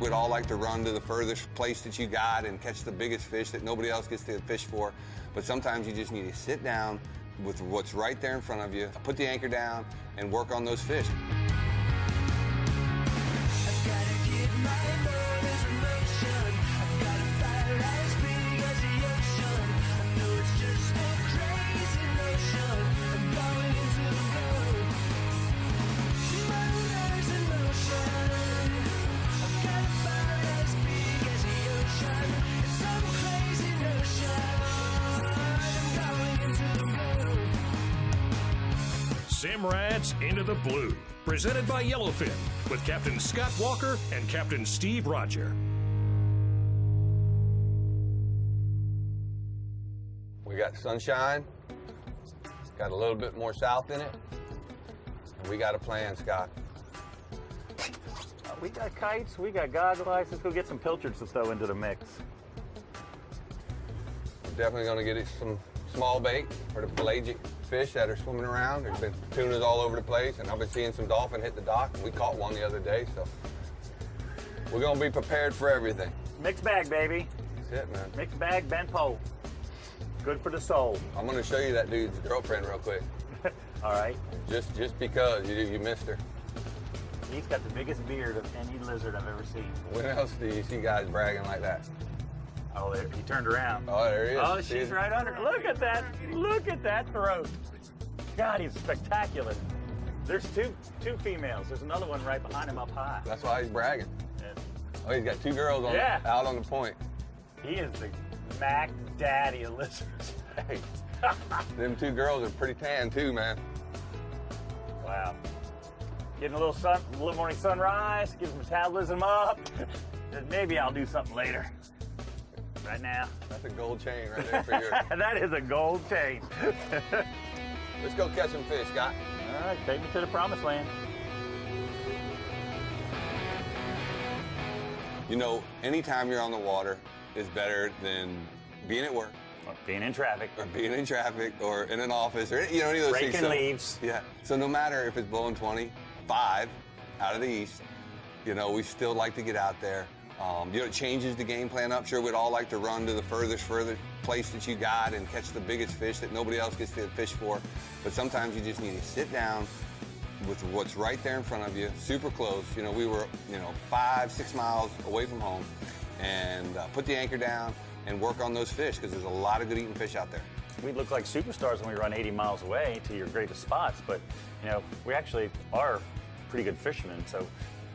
We'd all like to run to the furthest place that you got and catch the biggest fish that nobody else gets to fish for. But sometimes you just need to sit down with what's right there in front of you, put the anchor down, and work on those fish. Simrad's Into the Blue, presented by Yellowfin, with Captain Scott Walker and Captain Steve Roger. We got sunshine, got a little bit more south in it, and we got a plan, Scott. We got kites, we got goggle eyes. Let's go get some pilchards to throw into the mix. We're definitely going to get some small bait for the pelagic fish that are swimming around. There's been tunas all over the place, and I've been seeing some dolphin hit the dock, and we caught one the other day, so we're going to be prepared for everything. Mixed bag, baby. That's it, man. Mixed bag, bent pole. Good for the soul. I'm going to show you that dude's girlfriend real quick. All right. Just because you missed her. He's got the biggest beard of any lizard I've ever seen. When else do you see guys bragging like that? Oh, there, he turned around. Oh, there he is. Oh, she's right under. Look at that. Look at that throat. God, he's spectacular. There's two females. There's another one right behind him up high. That's why he's bragging. Yeah. Oh, he's got two girls on out on the point. He is the Mac Daddy of lizards. Hey, them two girls are pretty tan too, man. Wow. Getting a little morning sunrise, get some metabolism up. Maybe I'll do something later. Right now. That's a gold chain right there for you. That is a gold chain. Let's go catch some fish, Scott. All right, take me to the promised land. You know, anytime you're on the water is better than being at work. Or being in traffic. Or being in traffic, or in an office, or any of those things. Raking leaves. Yeah. So no matter if it's blowing 25 out of the east, you know, we still like to get out there. You know, it changes the game plan up. Sure, we'd all like to run to the furthest place that you got and catch the biggest fish that nobody else gets to fish for. But sometimes you just need to sit down with what's right there in front of you, super close. You know, we were, 5-6 miles away from home, and put the anchor down and work on those fish, because there's a lot of good eating fish out there. We look like superstars when we run 80 miles away to your greatest spots, but we actually are pretty good fishermen, so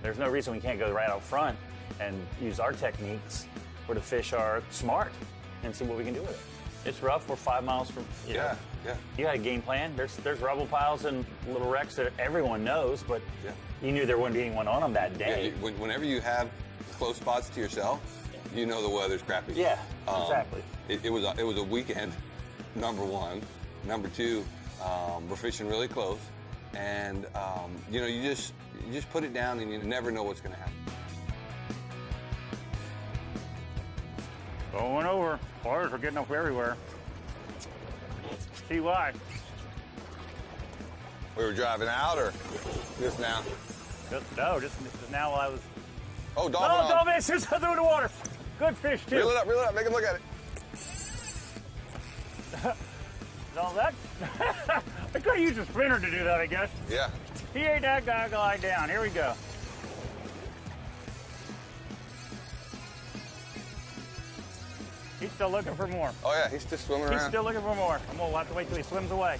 there's no reason we can't go right out front and use our techniques where the fish are smart and see what we can do with it. It's rough. We're 5 miles from. Yeah. You had a game plan. There's rubble piles and little wrecks that everyone knows, but you knew there wouldn't be anyone on them that day. Yeah, whenever you have close spots to yourself, you know the weather's crappy. Yeah, exactly. It was a weekend, number one. Number two, we're fishing really close, and you just put it down, and you never know what's going to happen. Going over. Bars are getting up everywhere. See why? We were driving out, or just now? Just now while I was. Oh, dolphin! Oh, dolphin! It's just through the water. Good fish too. Reel it up, make him look at it. No, that. I could use a spinner to do that, I guess. Yeah. He ate that guy glide down. Here we go. He's still looking for more. Oh yeah, he's just swimming around. He's still looking for more. I'm gonna have to wait till he swims away.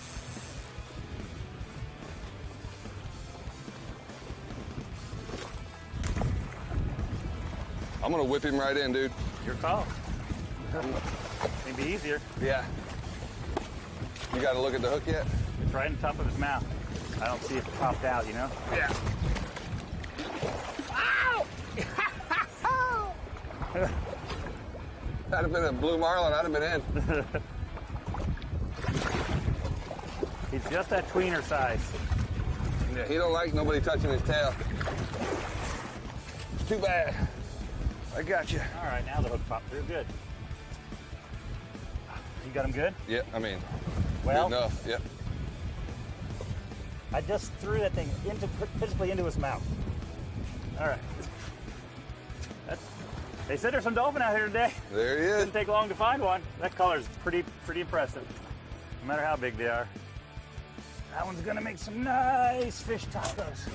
I'm gonna whip him right in, dude. Your call. Maybe easier. Yeah. You got to look at the hook yet? It's right on top of his mouth. I don't see it popped out, you know? Yeah. Ow! That'd have been a blue marlin. I'd have been in. He's just that tweener size. Yeah, he don't like nobody touching his tail. Too bad. I got you. All right, now the hook popped through. Good. You got him good? Yeah, I mean, well, good enough. Yep. I just threw that thing physically into his mouth. All right. They said there's some dolphin out here today. There he is. Didn't take long to find one. That color's pretty impressive, no matter how big they are. That one's gonna make some nice fish tacos.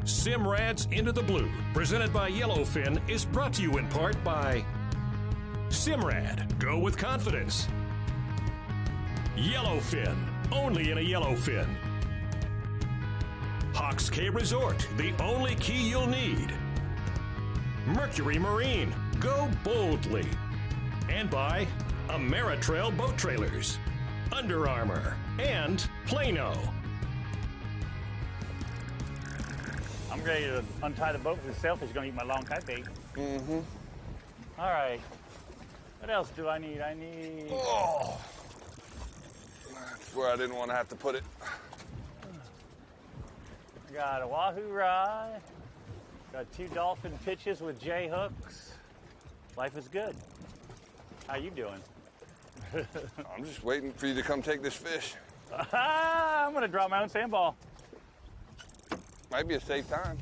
Simrad's Into the Blue, presented by Yellowfin, is brought to you in part by Simrad, go with confidence. Yellowfin, only in a Yellowfin. Hawks Cay Resort, the only key you'll need. Mercury Marine, go boldly. And by Ameritrail Boat Trailers, Under Armour, and Plano. I'm ready to untie the boat because the sailfish is going to eat my long kite bait. Mm-hmm. All right. What else do I need? Oh. That's where I didn't want to have to put it. Got a Wahoo rod. Got 2 dolphin pitches with J hooks. Life is good. How you doing? I'm just waiting for you to come take this fish. I'm going to drop my own sandball. Might be a safe time.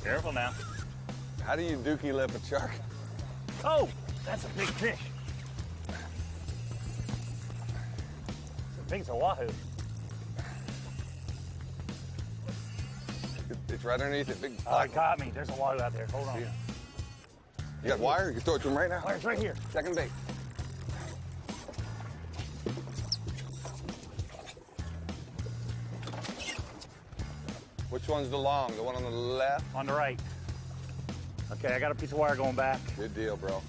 Careful now. How do you dookie lip a shark? Oh, that's a big fish. I think it's a Wahoo. It's right underneath it. Big. Oh, it caught me. There's a Wahoo out there. Hold on. Yeah. You got wire? You can throw it to him right now. Wire's right here. Second bait. Which one's the long? The one on the left? On the right. Okay, I got a piece of wire going back. Good deal, bro.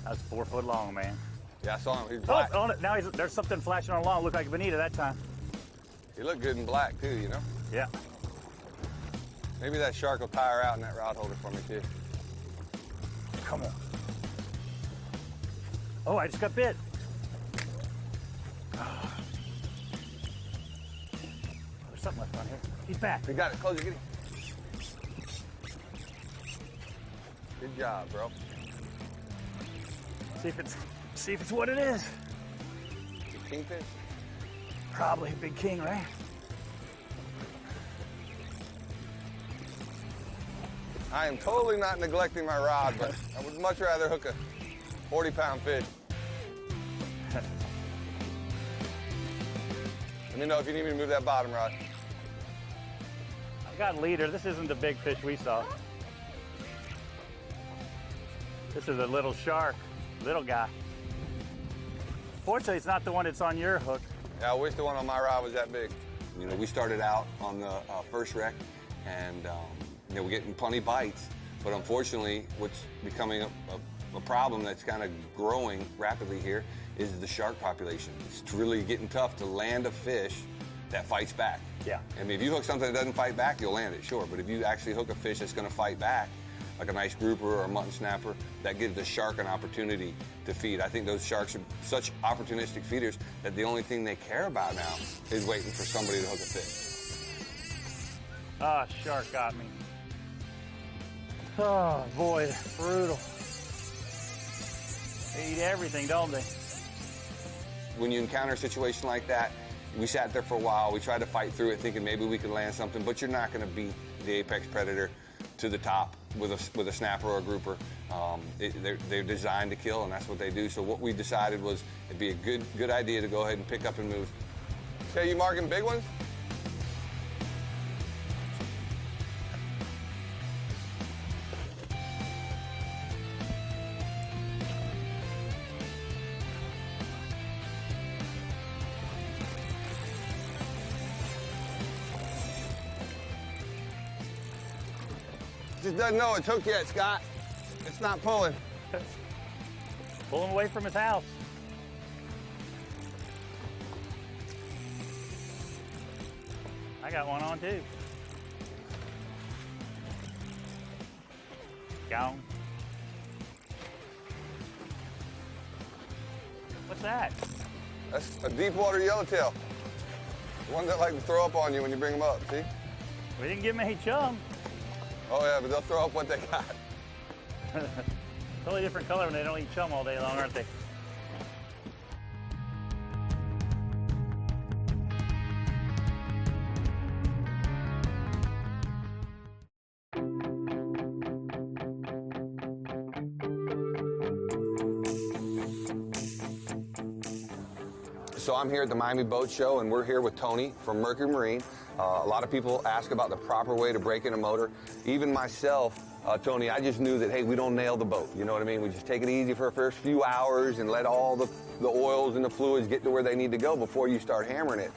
That's 4 foot long, man. Yeah, I saw him. He's black. Oh, on it. Now there's something flashing on along. Looked like Bonita that time. He looked good in black, too, you know? Yeah. Maybe that shark will tire out in that rod holder for me, too. Come on. Oh, I just got bit. There's something left on here. He's back. You got it. Close it. Get him. Good job, bro. See if it's what it is. Big kingfish? Probably a big king, right? I am totally not neglecting my rod, but I would much rather hook a 40-pound fish. Let me know if you need me to move that bottom rod. I got leader. This isn't the big fish we saw. This is a little shark, little guy. Fortunately, it's not the one that's on your hook. Yeah, I wish the one on my rod was that big. You know, we started out on the first wreck, and you know, we're getting plenty bites, but unfortunately, what's becoming a problem that's kind of growing rapidly here is the shark population. It's really getting tough to land a fish that fights back. Yeah. I mean, if you hook something that doesn't fight back, you'll land it, sure. But if you actually hook a fish that's going to fight back, like a nice grouper or a mutton snapper, that gives the shark an opportunity to feed. I think those sharks are such opportunistic feeders that the only thing they care about now is waiting for somebody to hook a fish. Ah, shark got me. Oh, boy, brutal. They eat everything, don't they? When you encounter a situation like that, we sat there for a while. We tried to fight through it, thinking maybe we could land something, but you're not going to beat the apex predator to the top with a snapper or a grouper. They're designed to kill, and that's what they do. So what we decided was it'd be a good idea to go ahead and pick up and move. Okay, you marking big ones? Just doesn't know it's hooked yet, Scott. It's not pulling. Pulling away from his house. I got one on too. Gone. What's that? That's a deep water yellowtail. The ones that like to throw up on you when you bring them up, see? We didn't get many chum. Oh yeah, but they'll throw up what they got. Totally different color when they don't eat chum all day long, aren't they? So I'm here at the Miami Boat Show, and we're here with Tony from Mercury Marine. A lot of people ask about the proper way to break in a motor. Even myself, Tony, I just knew that, hey, we don't nail the boat. You know what I mean? We just take it easy for the first few hours and let all the oils and the fluids get to where they need to go before you start hammering it.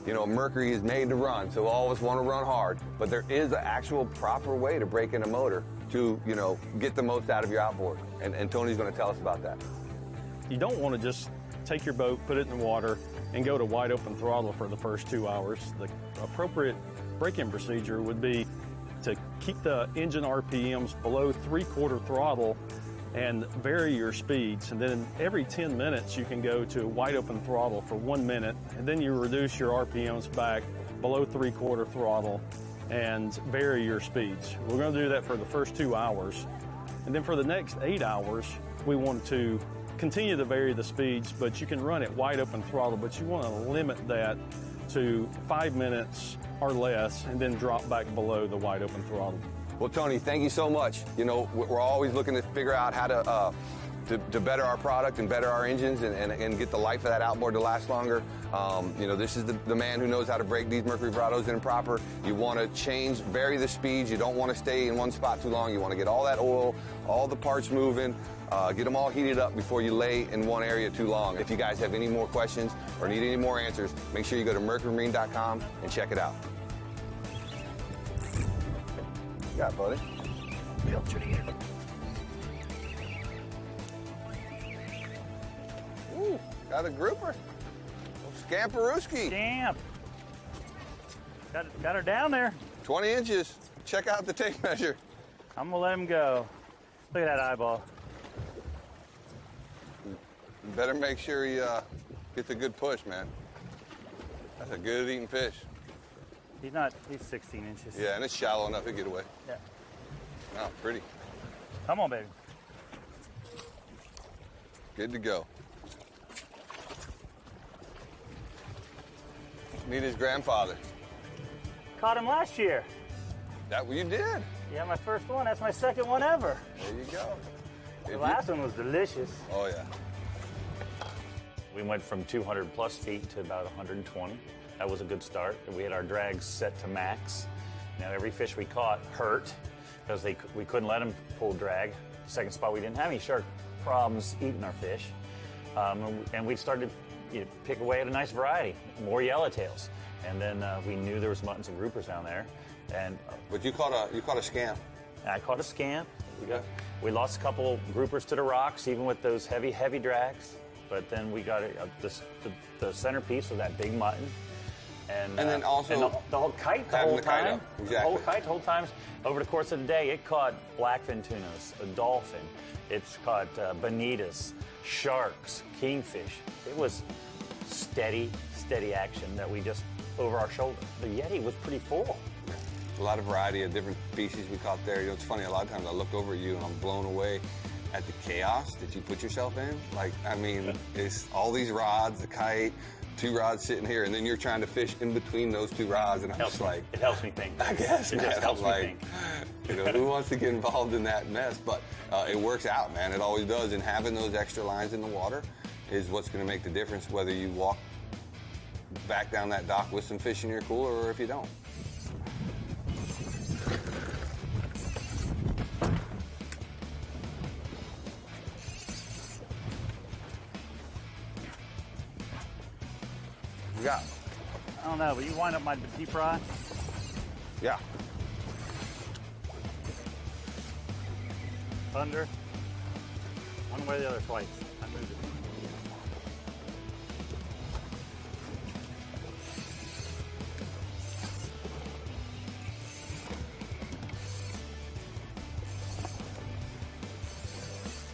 You know, Mercury is made to run, so all of us want to run hard. But there is an actual proper way to break in a motor to, you know, get the most out of your outboard. And Tony's going to tell us about that. You don't want to just take your boat, put it in the water, and go to wide open throttle for the first 2 hours. The appropriate break-in procedure would be to keep the engine RPMs below 3/4 throttle and vary your speeds. And then every 10 minutes, you can go to wide open throttle for 1 minute, and then you reduce your RPMs back below 3/4 throttle and vary your speeds. We're going to do that for the first 2 hours. And then for the next 8 hours, we want to continue to vary the speeds, but you can run at wide open throttle, but you want to limit that to 5 minutes or less and then drop back below the wide open throttle. Well, Tony, thank you so much. You know, we're always looking to figure out how to better our product and better our engines and get the life of that outboard to last longer. You know, this is the man who knows how to break these Mercury Verados in proper. You want to change, vary the speeds. You don't want to stay in one spot too long. You want to get all that oil, all the parts moving, get them all heated up before you lay in one area too long. If you guys have any more questions or need any more answers, make sure you go to mercurymarine.com and check it out. You got it, buddy. Filter here. Ooh, got a grouper. Scamperooski. Scamp. Got her down there. 20 inches. Check out the tape measure. I'm gonna let him go. Look at that eyeball. You better make sure he gets a good push, man. That's a good eating fish. He's 16 inches. Yeah, and it's shallow enough to get away. Yeah. Oh, pretty. Come on, baby. Good to go. Meet his grandfather. Caught him last year. That what you did? Yeah, my first one. That's my second one ever. There you go. The last one was delicious. Oh, yeah. We went from 200 plus feet to about 120. That was a good start. We had our drags set to max. Now every fish we caught hurt because we couldn't let them pull drag. Second spot, we didn't have any shark problems eating our fish. And we started to pick away at a nice variety, more yellowtails. And then we knew there was muttons and groupers down there. And But you caught a scamp. I caught a scamp. We lost a couple groupers to the rocks, even with those heavy drags. But then we got the centerpiece of that big mutton. And then also the whole kite the whole time. Exactly. The whole kite the whole time. Over the course of the day, it caught blackfin tunas, a dolphin. It's caught bonitas, sharks, kingfish. It was steady action that we just over our shoulder. The YETI was pretty full. A lot of variety of different species we caught there. You know, it's funny, a lot of times I look over at you and I'm blown away at the chaos that you put yourself in. Like, I mean, it's all these rods, the kite, 2 rods sitting here, and then you're trying to fish in between those 2 rods, and I'm just like... It helps me think. I guess, it man. just helps me think. You know, who wants to get involved in that mess? But it works out, man. It always does, and having those extra lines in the water is what's going to make the difference, whether you walk back down that dock with some fish in your cooler or if you don't. Yeah. I don't know, but you wind up my deep rod. Yeah. Thunder. One way or the other twice. I moved it.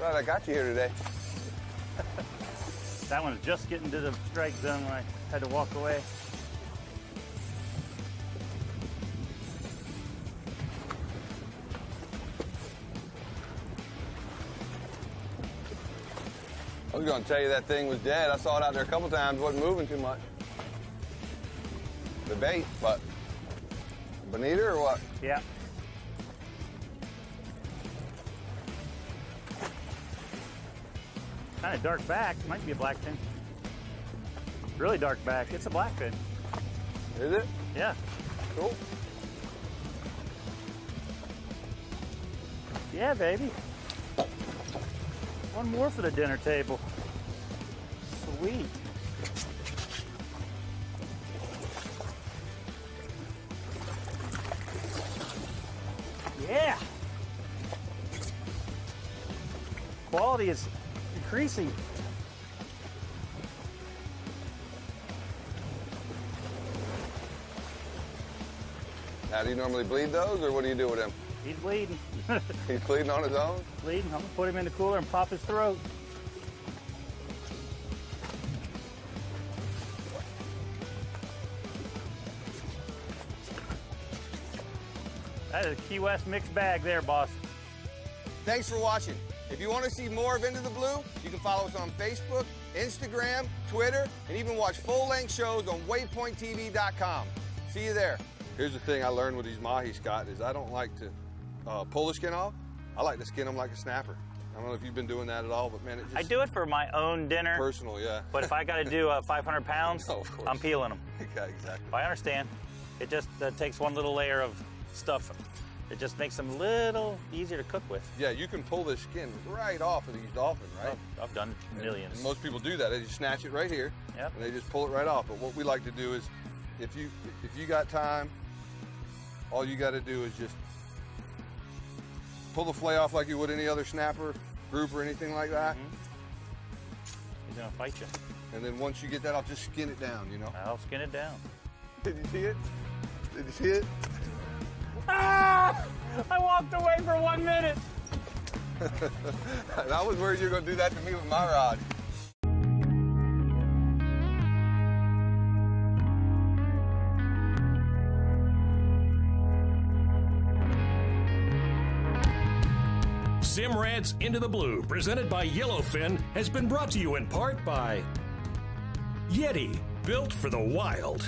Right, I got you here today. That one was just getting to the strike zone when I had to walk away. was going to tell you that thing was dead. I saw it out there a couple times. Wasn't moving too much. The bait, but bonita or what? Yeah. Kind of dark back. Might be a blackfin. Really dark back. It's a blackfin. Is it? Yeah. Cool. Yeah, baby. One more for the dinner table. Sweet. Yeah. Quality is increasing. How do you normally bleed those, or what do you do with them? He's bleeding. He's bleeding on his own? Bleeding. I'm gonna put him in the cooler and pop his throat. That is a Key West mixed bag there, boss. Thanks for watching. If you want to see more of Into the Blue, you can follow us on Facebook, Instagram, Twitter, and even watch full-length shows on waypointtv.com. See you there. Here's the thing I learned with these mahi, Scott, is I don't like to pull the skin off. I like to skin them like a snapper. I don't know if you've been doing that at all, but man, it just... I do it for my own dinner. Personal, yeah. But if I got to do 500 pounds, No, of course. I'm peeling them. Yeah, exactly. I understand. It just takes one little layer of stuff. It just makes them a little easier to cook with. Yeah, you can pull the skin right off of these dolphins, right? Oh, I've done millions. And most people do that. They just snatch it right here, Yep. and they just pull it right off. But what we like to do is, if you got time, all you got to do is just pull the fillet off like you would any other snapper, group, or anything like that. He's gonna fight you. And then once you get that off, just skin it down, you know? I'll skin it down. Did you see it? Did you see it? Ah! I walked away for 1 minute. I was worried you were going to do that to me with my rod. Simrad's Into the Blue, presented by Yellowfin, has been brought to you in part by YETI, built for the wild.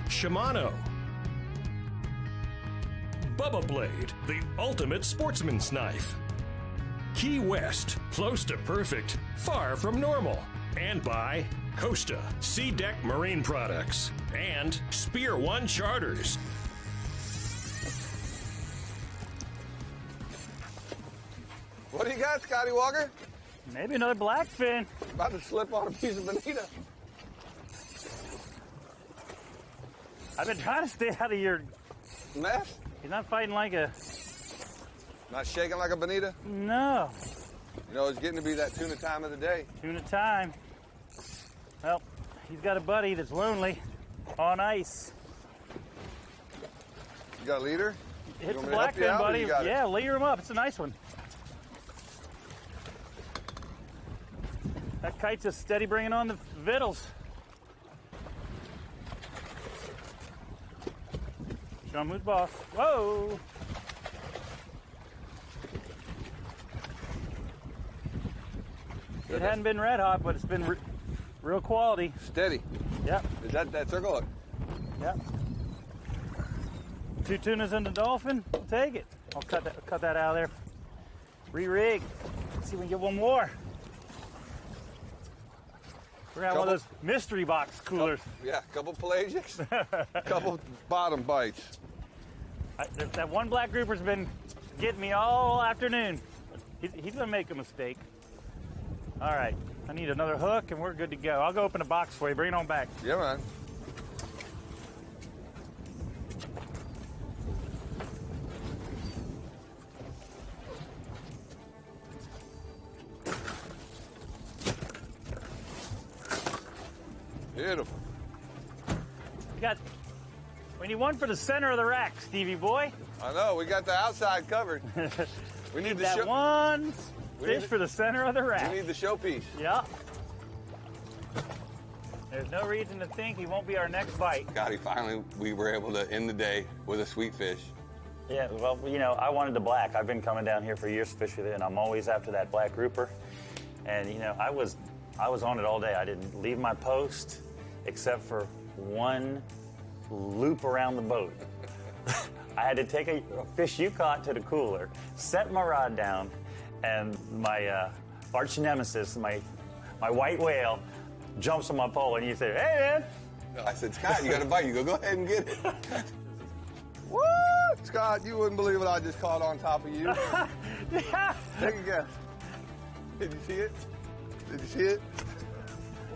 Shimano. Bubba Blade, the ultimate sportsman's knife. Key West, close to perfect, far from normal. And by Costa, Sea Deck Marine Products, and Spear One Charters. What do you got, Scotty Walker? Maybe another blackfin. About to slip on a piece of bonita. I've been trying to stay out of your... Mess? He's not fighting like a... Not shaking like a bonita? No. You know, it's getting to be that tuna time of the day. Tuna time. Well, he's got a buddy that's lonely on ice. You got a leader? Hit You the want me to help you blackfin, out, or buddy. you got it? Yeah, leader him up. It's a nice one. That kite's just steady bringing on the victuals. Show him who's boss. Whoa! It hadn't been red hot, but it's been real quality. Steady. Yep, Is that circle hook? yep. 2 tunas and a dolphin. I'll take it. I'll cut that out of there. Re-rig. Let's see if we can get one more. We're gonna have one of those mystery box coolers. Yeah, a couple pelagics, couple bottom bites. That one black grouper's been getting me all afternoon. He's gonna make a mistake. All right, I need another hook and we're good to go. I'll go open a box for you. Bring it on back. Yeah, man. Beautiful. We need one for the center of the rack, Stevie boy. I know, we got the outside covered. We need the That one fish need- for the center of the rack. We need the showpiece. Yeah. There's no reason to think he won't be our next bite. Scotty, finally we were able to end the day with a sweet fish. Yeah, well, you know, I wanted the black. I've been coming down here for years to fish with it, and I'm always after that black grouper. And you know, I was on it all day. I didn't leave my post except for one loop around the boat. I had to take a fish you caught to the cooler, set my rod down, and my arch nemesis, my white whale, jumps on my pole, and you say, "Hey, man!" I said, Scott, you got a bite. You go ahead and get it. Woo! Scott, you wouldn't believe what I just caught on top of you. Yeah. Take a guess. Did you see it? Did you see it?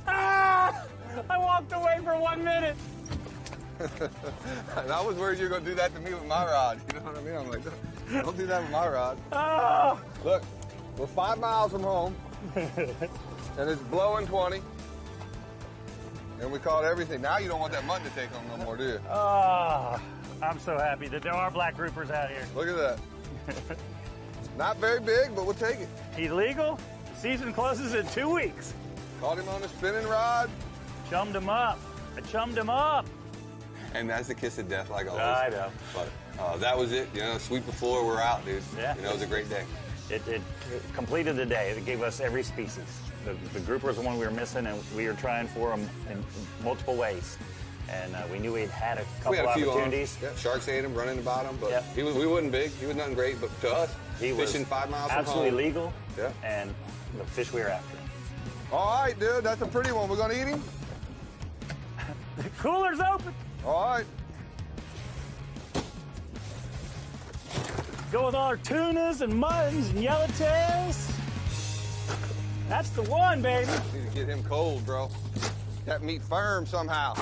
Ah! I walked away for 1 minute. And I was worried you were going to do that to me with my rod. You know what I mean? I'm like, don't do that with my rod. Oh. Look, we're 5 miles from home, and it's blowing 20. And we caught everything. Now you don't want that mutton to take on no more, do you? Oh, I'm so happy that there are black groupers out here. Look at that. Not very big, but we'll take it. He's legal. Season closes in 2 weeks. Caught him on a spinning rod. Chummed him up. I chummed him up. And that's the kiss of death, like always. I know. But that was it. You know, sweep the floor, we're out, dude. Yeah. You know, it was a great day. It completed the day. It gave us every species. The grouper was the one we were missing, and we were trying for them in multiple ways. And we knew we'd had a couple We had a few opportunities. Yeah, sharks ate him, running the bottom, but Yep. we wasn't big. He was nothing great, but to us, He was fishing 5 miles absolutely from home. legal. Yeah. And the fish we were after. All right, dude, that's a pretty one. We're gonna eat him? The cooler's open. All right. Go with all our tunas and muttons and yellowtails. That's the one, baby. Need to get him cold, bro. That meat firm somehow.